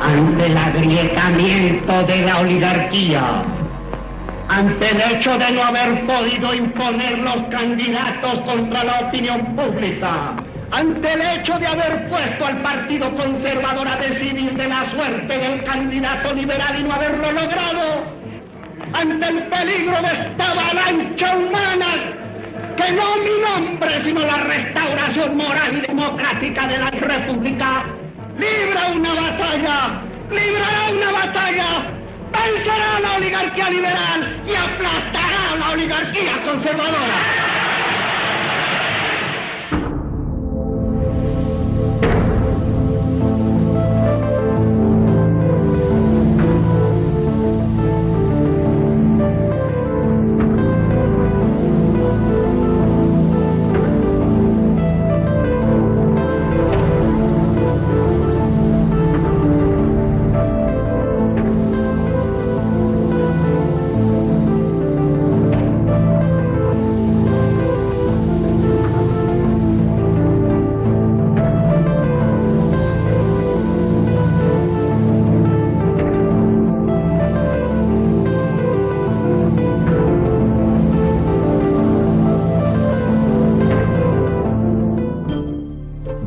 ante el agrietamiento de la oligarquía, ante el hecho de no haber podido imponer los candidatos contra la opinión pública, ante el hecho de haber puesto al Partido Conservador a decidir de la suerte del candidato liberal y no haberlo logrado, ante el peligro de esta avalancha humana, que no mi nombre, sino la restauración moral y democrática de la República, librará una batalla, vencerá a la oligarquía liberal y aplastará a la oligarquía conservadora.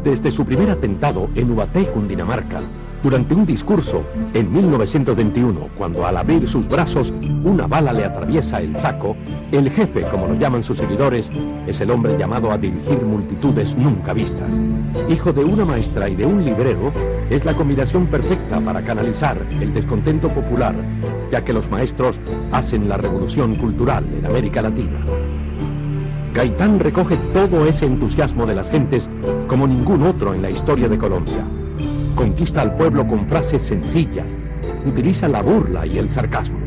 Desde su primer atentado en Ubaté, Cundinamarca, durante un discurso en 1921, cuando al abrir sus brazos una bala le atraviesa el saco, el jefe, como lo llaman sus seguidores, es el hombre llamado a dirigir multitudes nunca vistas. Hijo de una maestra y de un librero, es la combinación perfecta para canalizar el descontento popular, ya que los maestros hacen la revolución cultural en América Latina. Gaitán recoge todo ese entusiasmo de las gentes como ningún otro en la historia de Colombia. Conquista al pueblo con frases sencillas, utiliza la burla y el sarcasmo.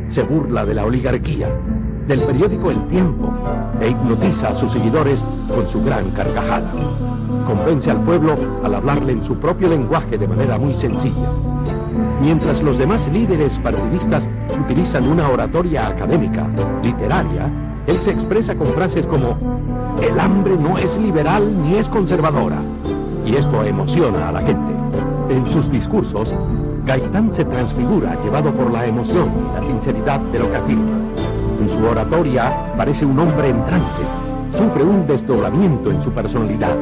Se burla de la oligarquía, del periódico El Tiempo, e hipnotiza a sus seguidores con su gran carcajada. Convence al pueblo al hablarle en su propio lenguaje de manera muy sencilla. Mientras los demás líderes partidistas utilizan una oratoria académica, literaria, él se expresa con frases como: el hambre no es liberal ni es conservadora. Y esto emociona a la gente. En sus discursos, Gaitán se transfigura llevado por la emoción y la sinceridad de lo que afirma. En su oratoria parece un hombre en trance. Sufre un desdoblamiento en su personalidad.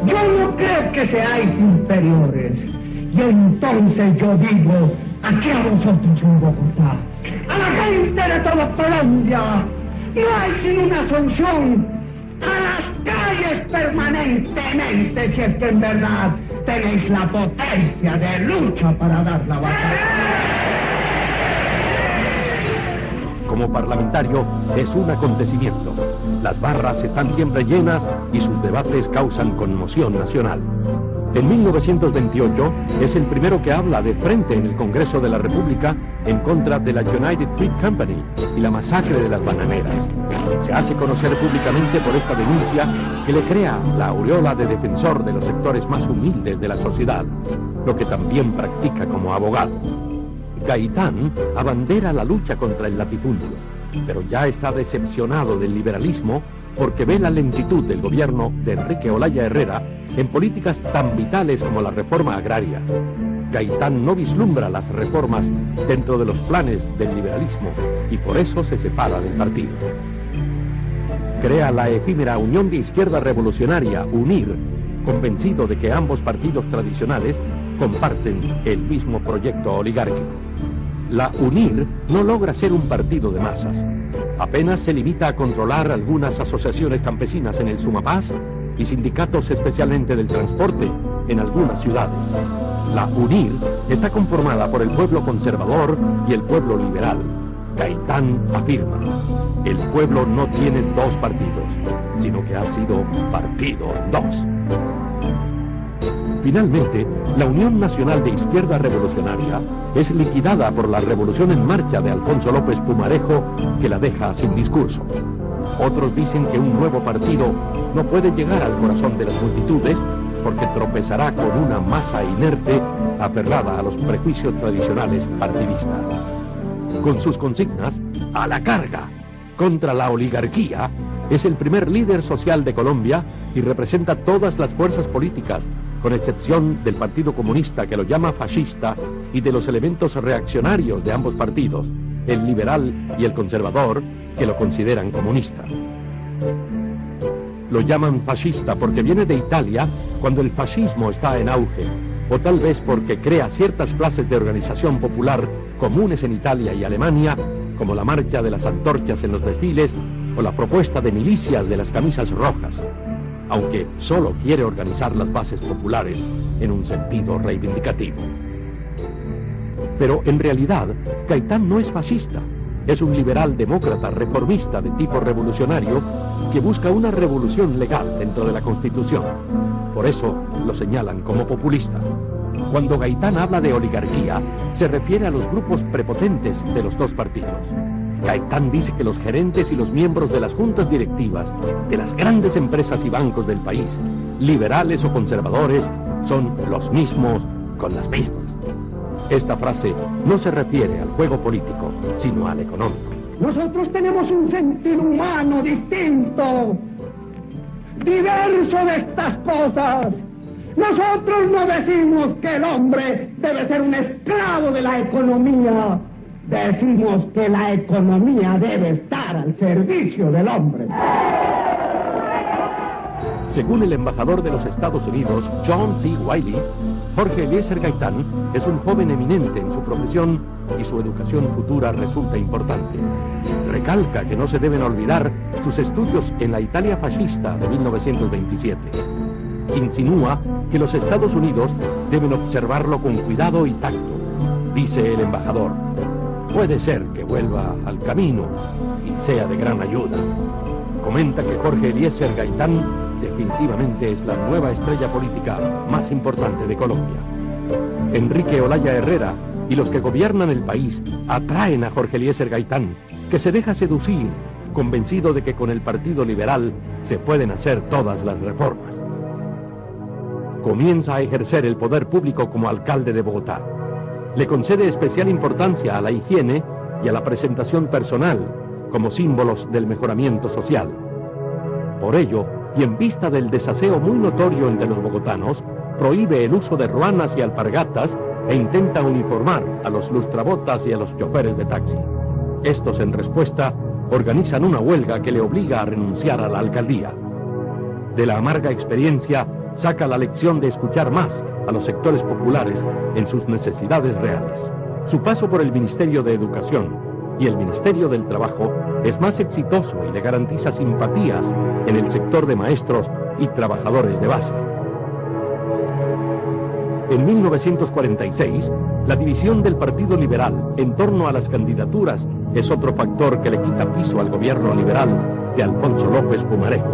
Yo no creo que seáis inferiores. Y entonces yo digo, aquí a vosotros en Bogotá, a la gente de toda Colombia, no hay sino una solución: a las calles permanentemente, si es que en verdad tenéis la potencia de lucha para dar la batalla. Como parlamentario es un acontecimiento. Las barras están siempre llenas y sus debates causan conmoción nacional. En 1928 es el primero que habla de frente en el Congreso de la República en contra de la United Fruit Company y la masacre de las bananeras. Se hace conocer públicamente por esta denuncia que le crea la aureola de defensor de los sectores más humildes de la sociedad, lo que también practica como abogado. Gaitán abandera la lucha contra el latifundio, pero ya está decepcionado del liberalismo porque ve la lentitud del gobierno de Enrique Olaya Herrera en políticas tan vitales como la reforma agraria. Gaitán no vislumbra las reformas dentro de los planes del liberalismo y por eso se separa del partido. Crea la efímera Unión de Izquierda Revolucionaria, UNIR, convencido de que ambos partidos tradicionales comparten el mismo proyecto oligárquico. La UNIR no logra ser un partido de masas. Apenas se limita a controlar algunas asociaciones campesinas en el Sumapaz y sindicatos especialmente del transporte en algunas ciudades. La UNIR está conformada por el pueblo conservador y el pueblo liberal. Gaitán afirma: el pueblo no tiene dos partidos, sino que ha sido partido en dos. Finalmente, la Unión Nacional de Izquierda Revolucionaria es liquidada por la Revolución en Marcha de Alfonso López Pumarejo, que la deja sin discurso. Otros dicen que un nuevo partido no puede llegar al corazón de las multitudes porque tropezará con una masa inerte aferrada a los prejuicios tradicionales partidistas. Con sus consignas, a la carga, contra la oligarquía, es el primer líder social de Colombia y representa todas las fuerzas políticas, con excepción del Partido Comunista, que lo llama fascista, y de los elementos reaccionarios de ambos partidos, el liberal y el conservador, que lo consideran comunista. Lo llaman fascista porque viene de Italia cuando el fascismo está en auge, o tal vez porque crea ciertas clases de organización popular comunes en Italia y Alemania, como la marcha de las antorchas en los desfiles o la propuesta de milicias de las camisas rojas, aunque solo quiere organizar las bases populares en un sentido reivindicativo. Pero en realidad, Gaitán no es fascista, es un liberal demócrata reformista de tipo revolucionario que busca una revolución legal dentro de la Constitución. Por eso lo señalan como populista. Cuando Gaitán habla de oligarquía, se refiere a los grupos prepotentes de los dos partidos. Gaitán dice que los gerentes y los miembros de las juntas directivas de las grandes empresas y bancos del país, liberales o conservadores, son los mismos con las mismas. Esta frase no se refiere al juego político, sino al económico. Nosotros tenemos un sentido humano distinto, diverso de estas cosas. Nosotros no decimos que el hombre debe ser un esclavo de la economía. Decimos que la economía debe estar al servicio del hombre. Según el embajador de los Estados Unidos, John C. Wiley, Jorge Eliezer Gaitán es un joven eminente en su profesión y su educación futura resulta importante. Recalca que no se deben olvidar sus estudios en la Italia fascista de 1927. Insinúa que los Estados Unidos deben observarlo con cuidado y tacto. Dice el embajador: puede ser que vuelva al camino y sea de gran ayuda. Comenta que Jorge Eliezer Gaitán definitivamente es la nueva estrella política más importante de Colombia. Enrique Olaya Herrera y los que gobiernan el país atraen a Jorge Eliezer Gaitán, que se deja seducir, convencido de que con el Partido Liberal se pueden hacer todas las reformas. Comienza a ejercer el poder público como alcalde de Bogotá. Le concede especial importancia a la higiene y a la presentación personal como símbolos del mejoramiento social. Por ello, y en vista del desaseo muy notorio entre los bogotanos, prohíbe el uso de ruanas y alpargatas e intenta uniformar a los lustrabotas y a los choferes de taxi. Estos, en respuesta, organizan una huelga que le obliga a renunciar a la alcaldía. De la amarga experiencia, saca la lección de escuchar más a los sectores populares en sus necesidades reales. Su paso por el Ministerio de Educación y el Ministerio del Trabajo es más exitoso y le garantiza simpatías en el sector de maestros y trabajadores de base. En 1946, la división del Partido Liberal en torno a las candidaturas es otro factor que le quita piso al gobierno liberal de Alfonso López Pumarejo.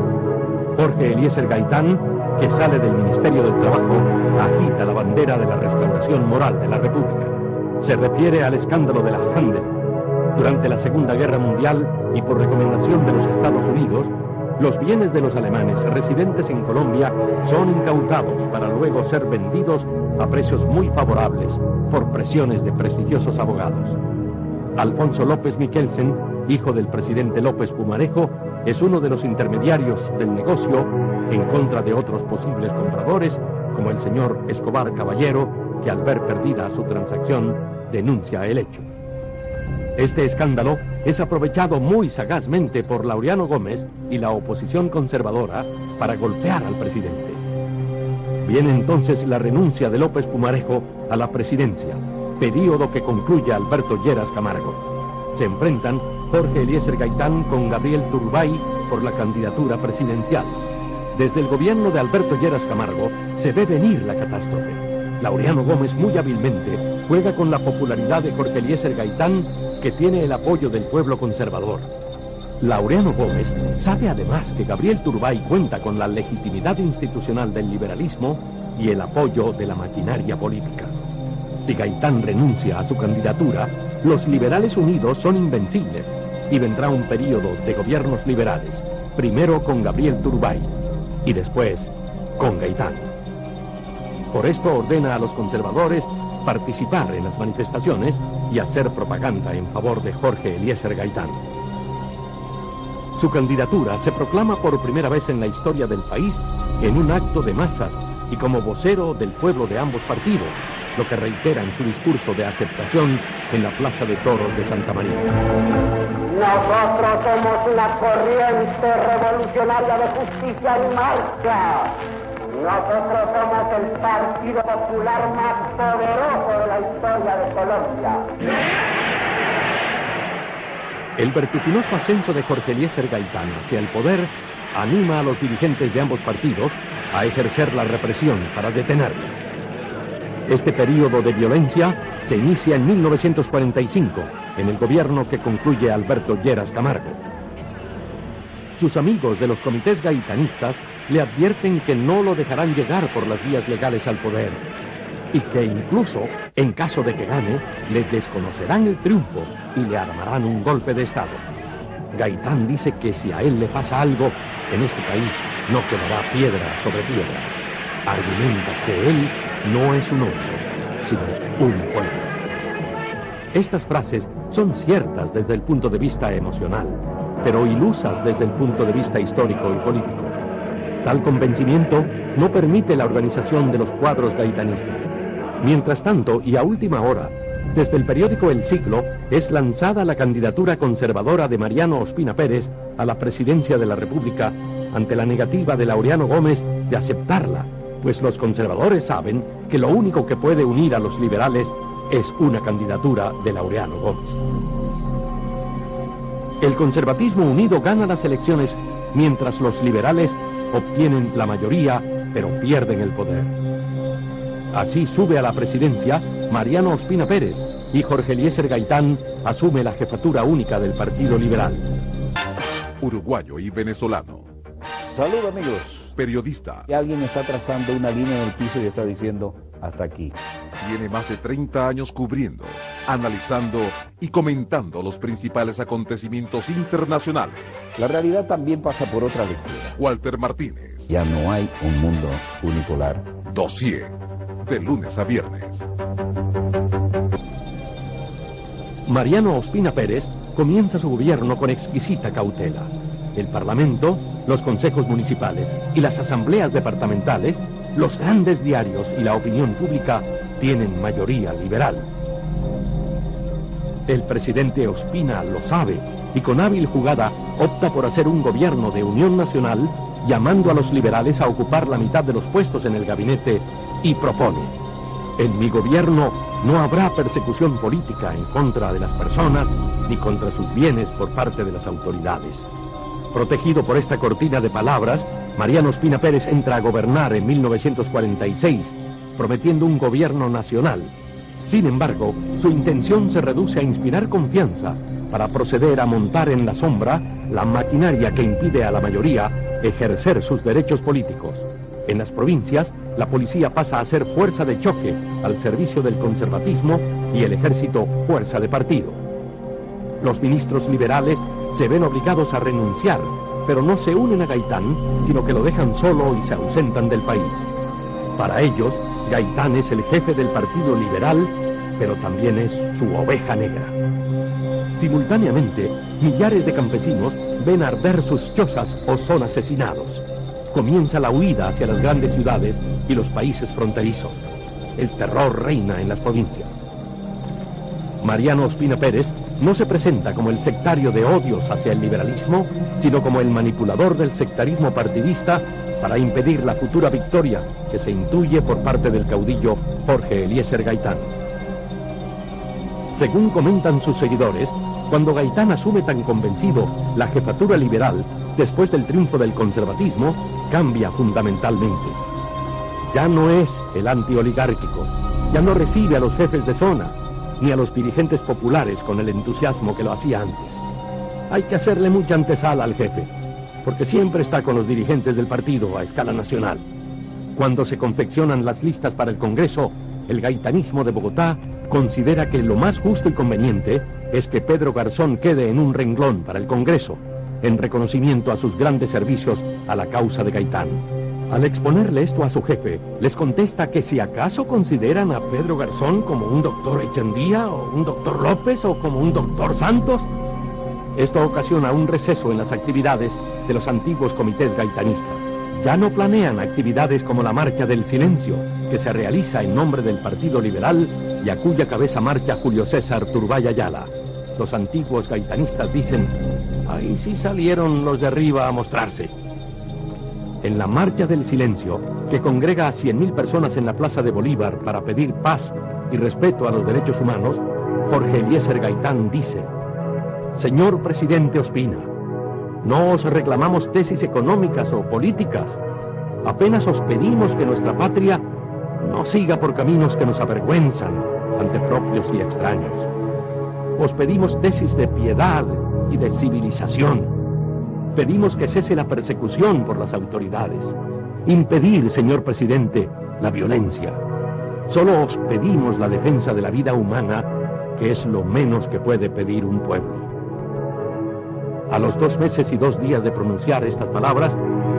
Jorge Eliezer Gaitán, que sale del Ministerio del Trabajo, agita la bandera de la restauración moral de la República. Se refiere al escándalo de la Handel. Durante la Segunda Guerra Mundial y por recomendación de los Estados Unidos, los bienes de los alemanes residentes en Colombia son incautados para luego ser vendidos a precios muy favorables por presiones de prestigiosos abogados. Alfonso López Michelsen, hijo del presidente López Pumarejo, es uno de los intermediarios del negocio en contra de otros posibles compradores, como el señor Escobar Caballero, que al ver perdida su transacción denuncia el hecho. Este escándalo es aprovechado muy sagazmente por Laureano Gómez y la oposición conservadora para golpear al presidente. Viene entonces la renuncia de López Pumarejo a la presidencia, período que concluye Alberto Lleras Camargo. Se enfrentan Jorge Eliezer Gaitán con Gabriel Turbay por la candidatura presidencial. Desde el gobierno de Alberto Lleras Camargo se ve venir la catástrofe. Laureano Gómez muy hábilmente juega con la popularidad de Jorge Eliezer Gaitán, que tiene el apoyo del pueblo conservador. Laureano Gómez sabe además que Gabriel Turbay cuenta con la legitimidad institucional del liberalismo y el apoyo de la maquinaria política. Si Gaitán renuncia a su candidatura, los liberales unidos son invencibles y vendrá un período de gobiernos liberales, primero con Gabriel Turbay y después con Gaitán. Por esto ordena a los conservadores participar en las manifestaciones y hacer propaganda en favor de Jorge Eliezer Gaitán. Su candidatura se proclama por primera vez en la historia del país en un acto de masas y como vocero del pueblo de ambos partidos, lo que reitera en su discurso de aceptación en la Plaza de Toros de Santa María. Nosotros somos una corriente revolucionaria de justicia en marcha. Nosotros somos el Partido Popular más poderoso de la historia de Colombia. El vertiginoso ascenso de Jorge Eliezer Gaitán hacia el poder anima a los dirigentes de ambos partidos a ejercer la represión para detenerlo. Este periodo de violencia se inicia en 1945, en el gobierno que concluye Alberto Lleras Camargo. Sus amigos de los comités gaitanistas le advierten que no lo dejarán llegar por las vías legales al poder y que incluso, en caso de que gane, le desconocerán el triunfo y le armarán un golpe de Estado. Gaitán dice que si a él le pasa algo, en este país no quedará piedra sobre piedra. Argumenta que él no es un hombre, sino un pueblo. Estas frases son ciertas desde el punto de vista emocional, pero ilusas desde el punto de vista histórico y político. Tal convencimiento no permite la organización de los cuadros gaitanistas. Mientras tanto, y a última hora, desde el periódico El Siglo es lanzada la candidatura conservadora de Mariano Ospina Pérez a la presidencia de la República ante la negativa de Laureano Gómez de aceptarla, pues los conservadores saben que lo único que puede unir a los liberales es una candidatura de Laureano Gómez. El conservatismo unido gana las elecciones mientras los liberales obtienen la mayoría, pero pierden el poder. Así sube a la presidencia Mariano Ospina Pérez y Jorge Eliezer Gaitán asume la jefatura única del Partido Liberal. Uruguayo y venezolano. Salud, amigos. Periodista. Y alguien está trazando una línea en el piso y está diciendo hasta aquí. Tiene más de 30 años cubriendo, analizando y comentando los principales acontecimientos internacionales. La realidad también pasa por otra lectura. Walter Martínez. Ya no hay un mundo unipolar. Dossier. De lunes a viernes. Mariano Ospina Pérez comienza su gobierno con exquisita cautela. El Parlamento, los consejos municipales y las asambleas departamentales, los grandes diarios y la opinión pública tienen mayoría liberal. El presidente Ospina lo sabe y con hábil jugada opta por hacer un gobierno de unión nacional, llamando a los liberales a ocupar la mitad de los puestos en el gabinete y propone: en mi gobierno no habrá persecución política en contra de las personas ni contra sus bienes por parte de las autoridades. Protegido por esta cortina de palabras, Mariano Ospina Pérez entra a gobernar en 1946, prometiendo un gobierno nacional. Sin embargo, su intención se reduce a inspirar confianza para proceder a montar en la sombra la maquinaria que impide a la mayoría ejercer sus derechos políticos. En las provincias, la policía pasa a ser fuerza de choque al servicio del conservatismo y el ejército fuerza de partido. Los ministros liberales se ven obligados a renunciar, pero no se unen a Gaitán, sino que lo dejan solo y se ausentan del país. Para ellos, Gaitán es el jefe del Partido Liberal, pero también es su oveja negra. Simultáneamente, millares de campesinos ven arder sus chozas o son asesinados. Comienza la huida hacia las grandes ciudades y los países fronterizos. El terror reina en las provincias. Mariano Ospina Pérez no se presenta como el sectario de odios hacia el liberalismo, sino como el manipulador del sectarismo partidista para impedir la futura victoria que se intuye por parte del caudillo Jorge Eliezer Gaitán. Según comentan sus seguidores, cuando Gaitán asume tan convencido la jefatura liberal después del triunfo del conservatismo, cambia fundamentalmente. Ya no es el antioligárquico, ya no recibe a los jefes de zona, ni a los dirigentes populares con el entusiasmo que lo hacía antes. Hay que hacerle mucha antesala al jefe, porque siempre está con los dirigentes del partido a escala nacional. Cuando se confeccionan las listas para el Congreso, el gaitanismo de Bogotá considera que lo más justo y conveniente es que Pedro Garzón quede en un renglón para el Congreso, en reconocimiento a sus grandes servicios a la causa de Gaitán. Al exponerle esto a su jefe, les contesta que si acaso consideran a Pedro Garzón como un doctor Echandía, o un doctor López, o como un doctor Santos. Esto ocasiona un receso en las actividades de los antiguos comités gaitanistas. Ya no planean actividades como la Marcha del Silencio, que se realiza en nombre del Partido Liberal y a cuya cabeza marcha Julio César Turbay Ayala. Los antiguos gaitanistas dicen, ahí sí salieron los de arriba a mostrarse. En la Marcha del Silencio, que congrega a 100.000 personas en la Plaza de Bolívar para pedir paz y respeto a los derechos humanos, Jorge Eliezer Gaitán dice, señor presidente Ospina, no os reclamamos tesis económicas o políticas, apenas os pedimos que nuestra patria no siga por caminos que nos avergüenzan ante propios y extraños. Os pedimos tesis de piedad y de civilización. Pedimos que cese la persecución por las autoridades. Impedir, señor presidente, la violencia. Solo os pedimos la defensa de la vida humana, que es lo menos que puede pedir un pueblo. A los 2 meses y 2 días de pronunciar estas palabras,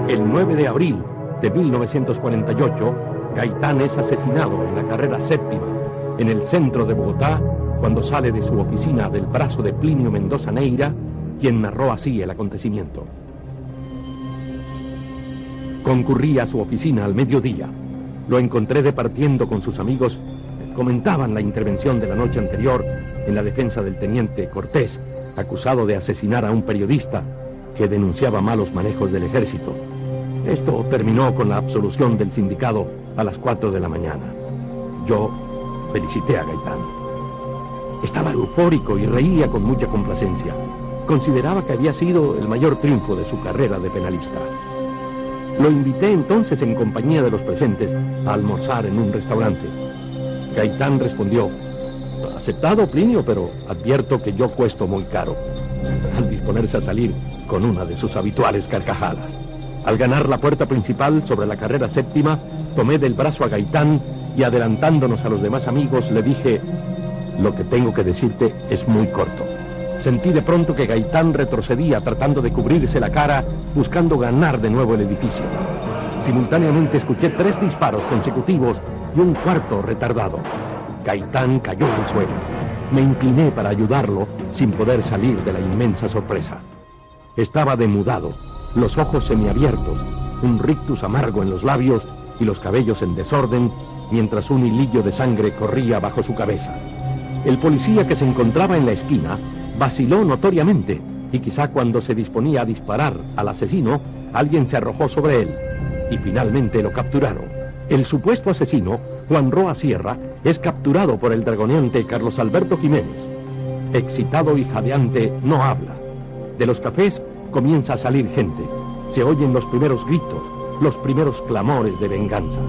el 9 de abril de 1948, Gaitán es asesinado en la carrera 7ª, en el centro de Bogotá, cuando sale de su oficina del brazo de Plinio Mendoza Neira, quien narró así el acontecimiento. Concurrí a su oficina al mediodía. Lo encontré departiendo con sus amigos. Comentaban la intervención de la noche anterior en la defensa del teniente Cortés, acusado de asesinar a un periodista que denunciaba malos manejos del ejército. Esto terminó con la absolución del sindicado a las 4 de la mañana. Yo felicité a Gaitán. Estaba eufórico y reía con mucha complacencia. Consideraba que había sido el mayor triunfo de su carrera de penalista. Lo invité entonces en compañía de los presentes a almorzar en un restaurante. Gaitán respondió, aceptado, Plinio, pero advierto que yo cuesto muy caro, al disponerse a salir con una de sus habituales carcajadas. Al ganar la puerta principal sobre la carrera 7ª, tomé del brazo a Gaitán y adelantándonos a los demás amigos le dije, lo que tengo que decirte es muy corto. Sentí de pronto que Gaitán retrocedía tratando de cubrirse la cara, buscando ganar de nuevo el edificio. Simultáneamente escuché 3 disparos consecutivos y un cuarto retardado. Gaitán cayó al suelo. Me incliné para ayudarlo sin poder salir de la inmensa sorpresa. Estaba demudado, los ojos semiabiertos, un rictus amargo en los labios y los cabellos en desorden, mientras un hilillo de sangre corría bajo su cabeza. El policía que se encontraba en la esquina vaciló notoriamente y quizá cuando se disponía a disparar al asesino, alguien se arrojó sobre él y finalmente lo capturaron. El supuesto asesino, Juan Roa Sierra, es capturado por el dragoneante Carlos Alberto Jiménez. Excitado y jadeante, no habla. De los cafés comienza a salir gente. Se oyen los primeros gritos, los primeros clamores de venganza.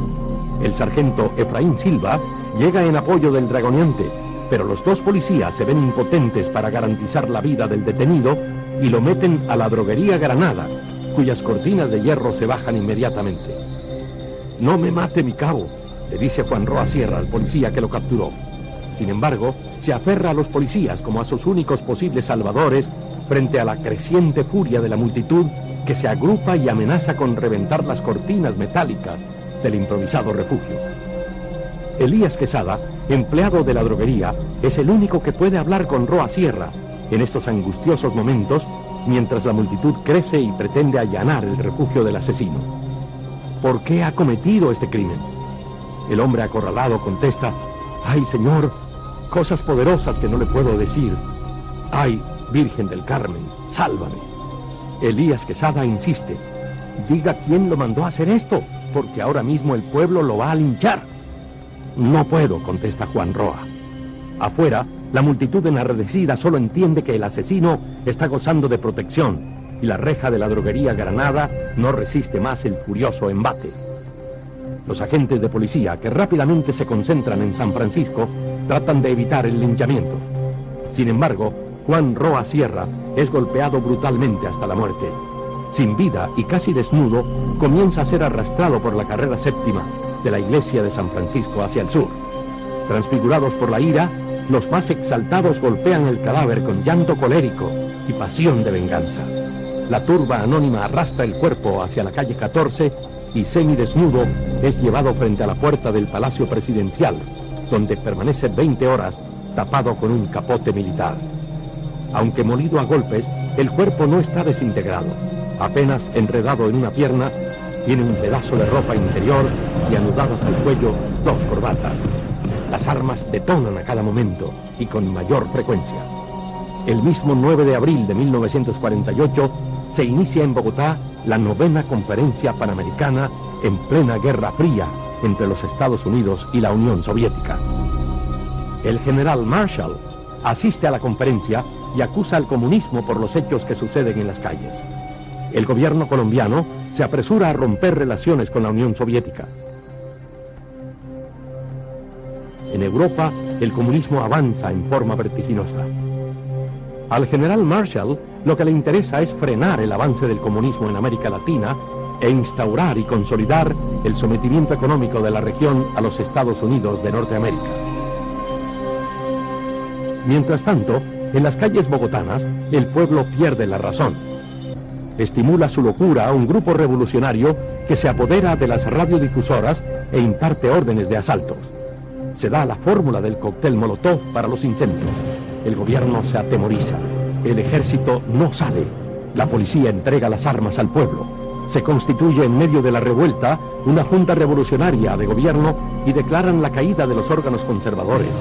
El sargento Efraín Silva llega en apoyo del dragoneante, pero los 2 policías se ven impotentes para garantizar la vida del detenido y lo meten a la droguería Granada, cuyas cortinas de hierro se bajan inmediatamente. No me mate, mi cabo, le dice Juan Roa Sierra al policía que lo capturó. Sin embargo, se aferra a los policías como a sus únicos posibles salvadores frente a la creciente furia de la multitud que se agrupa y amenaza con reventar las cortinas metálicas del improvisado refugio. Elías Quesada, empleado de la droguería, es el único que puede hablar con Roa Sierra en estos angustiosos momentos, mientras la multitud crece y pretende allanar el refugio del asesino. ¿Por qué ha cometido este crimen? El hombre acorralado contesta, ¡ay, señor! Cosas poderosas que no le puedo decir. ¡Ay, Virgen del Carmen, sálvame! Elías Quesada insiste, diga quién lo mandó a hacer esto, porque ahora mismo el pueblo lo va a linchar. No puedo, contesta Juan Roa. Afuera, la multitud enardecida solo entiende que el asesino está gozando de protección y la reja de la droguería Granada no resiste más el furioso embate. Los agentes de policía, que rápidamente se concentran en San Francisco, tratan de evitar el linchamiento. Sin embargo, Juan Roa Sierra es golpeado brutalmente hasta la muerte. Sin vida y casi desnudo, comienza a ser arrastrado por la carrera 7ª de la iglesia de San Francisco hacia el sur. Transfigurados por la ira, los más exaltados golpean el cadáver con llanto colérico y pasión de venganza. La turba anónima arrastra el cuerpo hacia la calle 14 y semidesnudo es llevado frente a la puerta del Palacio Presidencial, donde permanece 20 horas tapado con un capote militar. Aunque molido a golpes, el cuerpo no está desintegrado. Apenas enredado en una pierna, Tiene un pedazo de ropa interior y anudadas al cuello 2 corbatas. Las armas detonan a cada momento y con mayor frecuencia. El mismo 9 de abril de 1948 se inicia en Bogotá la 9ª Conferencia Panamericana en plena Guerra Fría entre los Estados Unidos y la Unión Soviética. El general Marshall asiste a la conferencia y acusa al comunismo por los hechos que suceden en las calles. El gobierno colombiano se apresura a romper relaciones con la Unión Soviética. En Europa, el comunismo avanza en forma vertiginosa. Al general Marshall lo que le interesa es frenar el avance del comunismo en América Latina e instaurar y consolidar el sometimiento económico de la región a los Estados Unidos de Norteamérica. Mientras tanto, en las calles bogotanas, el pueblo pierde la razón. Estimula su locura a un grupo revolucionario que se apodera de las radiodifusoras e imparte órdenes de asaltos. Se da la fórmula del cóctel Molotov para los incendios. El gobierno se atemoriza. El ejército no sale. La policía entrega las armas al pueblo. Se constituye en medio de la revuelta una junta revolucionaria de gobierno y declaran la caída de los órganos conservadores,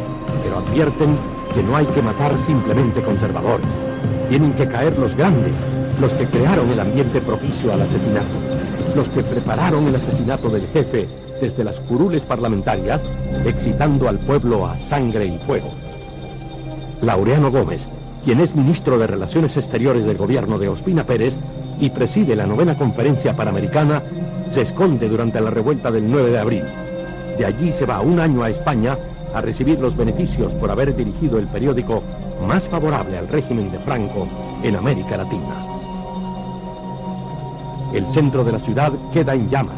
pero advierten que no hay que matar simplemente conservadores. Tienen que caer los grandes, los que crearon el ambiente propicio al asesinato, los que prepararon el asesinato del jefe desde las curules parlamentarias, excitando al pueblo a sangre y fuego. Laureano Gómez, quien es ministro de Relaciones Exteriores del gobierno de Ospina Pérez y preside la 9ª Conferencia Panamericana, se esconde durante la revuelta del 9 de abril. De allí se va un año a España a recibir los beneficios por haber dirigido el periódico más favorable al régimen de Franco en América Latina. El centro de la ciudad queda en llamas.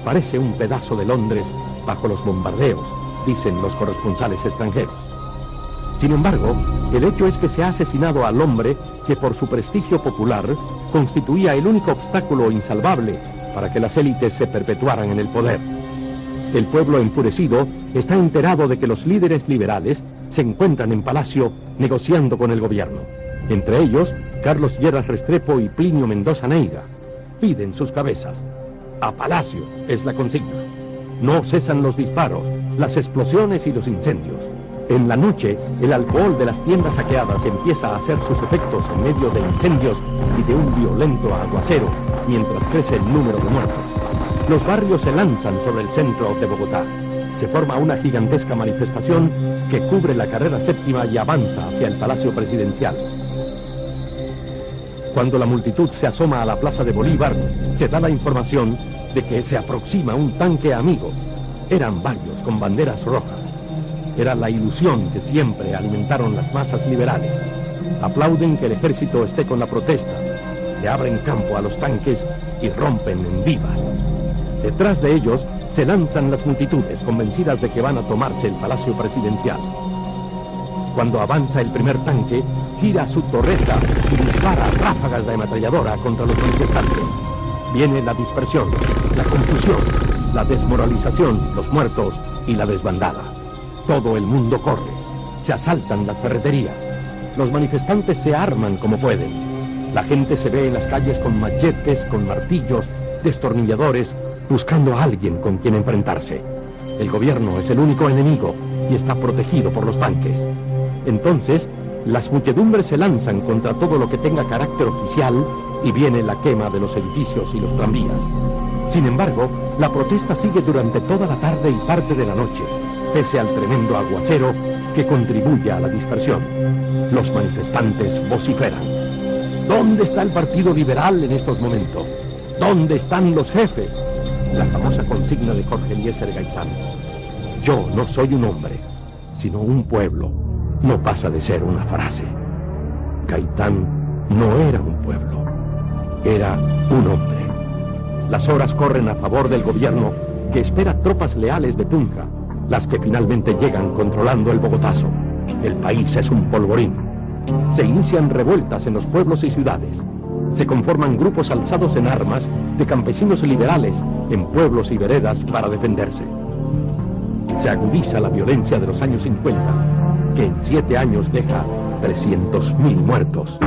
Parece un pedazo de Londres bajo los bombardeos, dicen los corresponsales extranjeros. Sin embargo, el hecho es que se ha asesinado al hombre que por su prestigio popular constituía el único obstáculo insalvable para que las élites se perpetuaran en el poder. El pueblo enfurecido está enterado de que los líderes liberales se encuentran en Palacio negociando con el gobierno. Entre ellos, Carlos Lleras Restrepo y Plinio Mendoza Neiga. Piden sus cabezas. A Palacio es la consigna. No cesan los disparos, las explosiones y los incendios. En la noche, el alcohol de las tiendas saqueadas empieza a hacer sus efectos en medio de incendios y de un violento aguacero, mientras crece el número de muertos. Los barrios se lanzan sobre el centro de Bogotá. Se forma una gigantesca manifestación que cubre la carrera 7ª y avanza hacia el Palacio Presidencial. Cuando la multitud se asoma a la Plaza de Bolívar, se da la información de que se aproxima un tanque amigo. Eran varios con banderas rojas. Era la ilusión que siempre alimentaron las masas liberales. Aplauden que el ejército esté con la protesta. Le abren campo a los tanques y rompen en vivas. Detrás de ellos se lanzan las multitudes convencidas de que van a tomarse el Palacio Presidencial. Cuando avanza el primer tanque, gira su torreta y dispara ráfagas de ametralladora contra los manifestantes. Viene la dispersión, la confusión, la desmoralización, los muertos y la desbandada. Todo el mundo corre. Se asaltan las ferreterías. Los manifestantes se arman como pueden. La gente se ve en las calles con machetes, con martillos, destornilladores, buscando a alguien con quien enfrentarse. El gobierno es el único enemigo y está protegido por los tanques. Entonces, las muchedumbres se lanzan contra todo lo que tenga carácter oficial y viene la quema de los edificios y los tranvías. Sin embargo, la protesta sigue durante toda la tarde y parte de la noche, pese al tremendo aguacero que contribuye a la dispersión. Los manifestantes vociferan. ¿Dónde está el Partido Liberal en estos momentos? ¿Dónde están los jefes? La famosa consigna de Jorge Eliezer Gaitán. Yo no soy un hombre, sino un pueblo. No pasa de ser una frase. Gaitán no era un pueblo, era un hombre. Las horas corren a favor del gobierno que espera tropas leales de Tunja, las que finalmente llegan controlando el Bogotazo. El país es un polvorín. Se inician revueltas en los pueblos y ciudades. Se conforman grupos alzados en armas de campesinos liberales en pueblos y veredas para defenderse. Se agudiza la violencia de los años 50, que en 7 años deja 300.000 muertos.